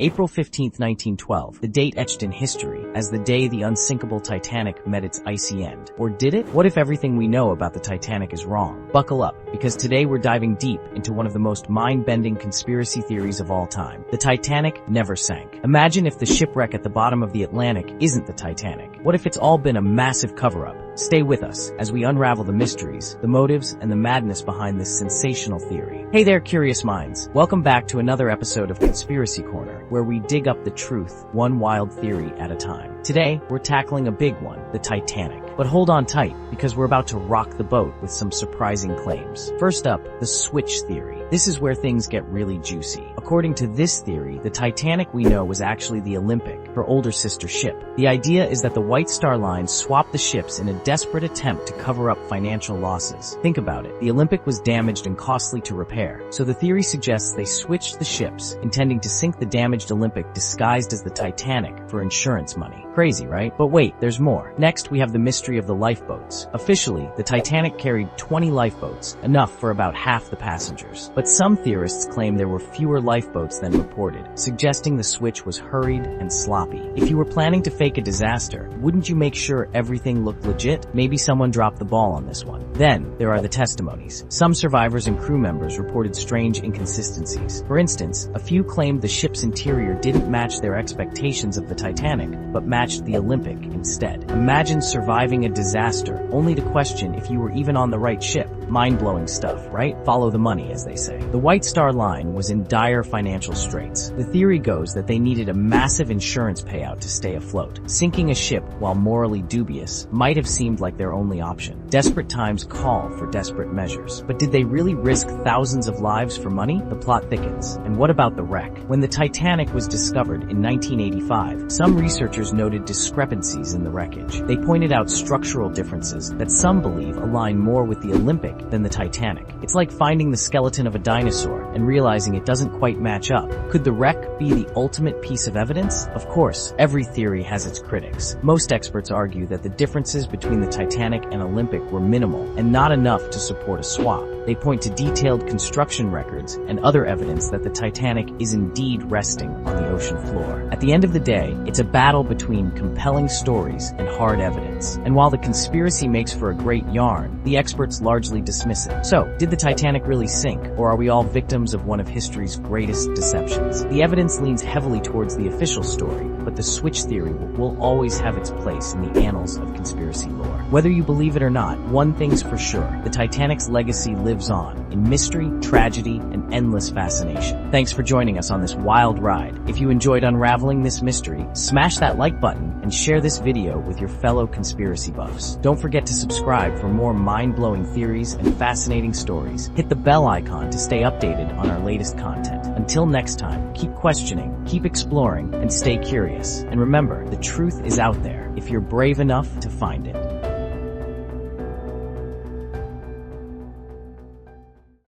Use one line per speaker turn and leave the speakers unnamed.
April 15, 1912, the date etched in history as the day the unsinkable Titanic met its icy end. Or did it? What if everything we know about the Titanic is wrong? Buckle up, because today we're diving deep into one of the most mind-bending conspiracy theories of all time. The Titanic never sank. Imagine if the shipwreck at the bottom of the Atlantic isn't the Titanic. What if it's all been a massive cover-up? Stay with us as we unravel the mysteries, the motives, and the madness behind this sensational theory. Hey there, curious minds. Welcome back to another episode of Conspiracy Corner, where we dig up the truth, one wild theory at a time. Today, we're tackling a big one, the Titanic. But hold on tight, because we're about to rock the boat with some surprising claims. First up, the switch theory. This is where things get really juicy. According to this theory, the Titanic we know was actually the Olympic, her older sister ship. The idea is that the White Star Line swapped the ships in a desperate attempt to cover up financial losses. Think about it. The Olympic was damaged and costly to repair, so the theory suggests they switched the ships, intending to sink the damaged Olympic disguised as the Titanic for insurance money. Crazy, right? But wait, there's more. Next, we have the mystery of the lifeboats. Officially, the Titanic carried 20 lifeboats, enough for about half the passengers. But some theorists claim there were fewer lifeboats than reported, suggesting the switch was hurried and sloppy. If you were planning to fake a disaster, wouldn't you make sure everything looked legit? Maybe someone dropped the ball on this one. Then, there are the testimonies. Some survivors and crew members reported strange inconsistencies. For instance, a few claimed the ship's interior didn't match their expectations of the Titanic, but matched the Olympic instead. Imagine surviving a disaster, only to question if you were even on the right ship. Mind-blowing stuff, right? Follow the money, as they say. The White Star Line was in dire financial straits. The theory goes that they needed a massive insurance payout to stay afloat. Sinking a ship, while morally dubious, might have seemed like their only option. Desperate times call for desperate measures. But did they really risk thousands of lives for money? The plot thickens. And what about the wreck? When the Titanic was discovered in 1985, some researchers noted discrepancies in the wreckage. They pointed out structural differences that some believe align more with the Olympic than the Titanic. It's like finding the skeleton of a dinosaur and realizing it doesn't quite match up. Could the wreck be the ultimate piece of evidence? Of course, every theory has its critics. Most experts argue that the differences between the Titanic and Olympic were minimal and not enough to support a swap. They point to detailed construction records and other evidence that the Titanic is indeed resting on the ocean floor. At the end of the day, it's a battle between compelling stories and hard evidence. And while the conspiracy makes for a great yarn, the experts largely dismiss it. So, did the Titanic really sink, or are we all victims of one of history's greatest deceptions? The evidence leans heavily towards the official story, but the switch theory will always have its place in the annals of conspiracy lore. Whether you believe it or not, one thing's for sure: the Titanic's legacy lives on in mystery, tragedy, and endless fascination. Thanks for joining us on this wild ride. If you enjoyed unraveling this mystery, smash that like button and share this video with your fellow conspiracy buffs. Don't forget to subscribe for more mind-blowing theories and fascinating stories. Hit the bell icon to stay updated on our latest content. Until next time, keep questioning, keep exploring, and stay curious. And remember, the truth is out there if you're brave enough to find it.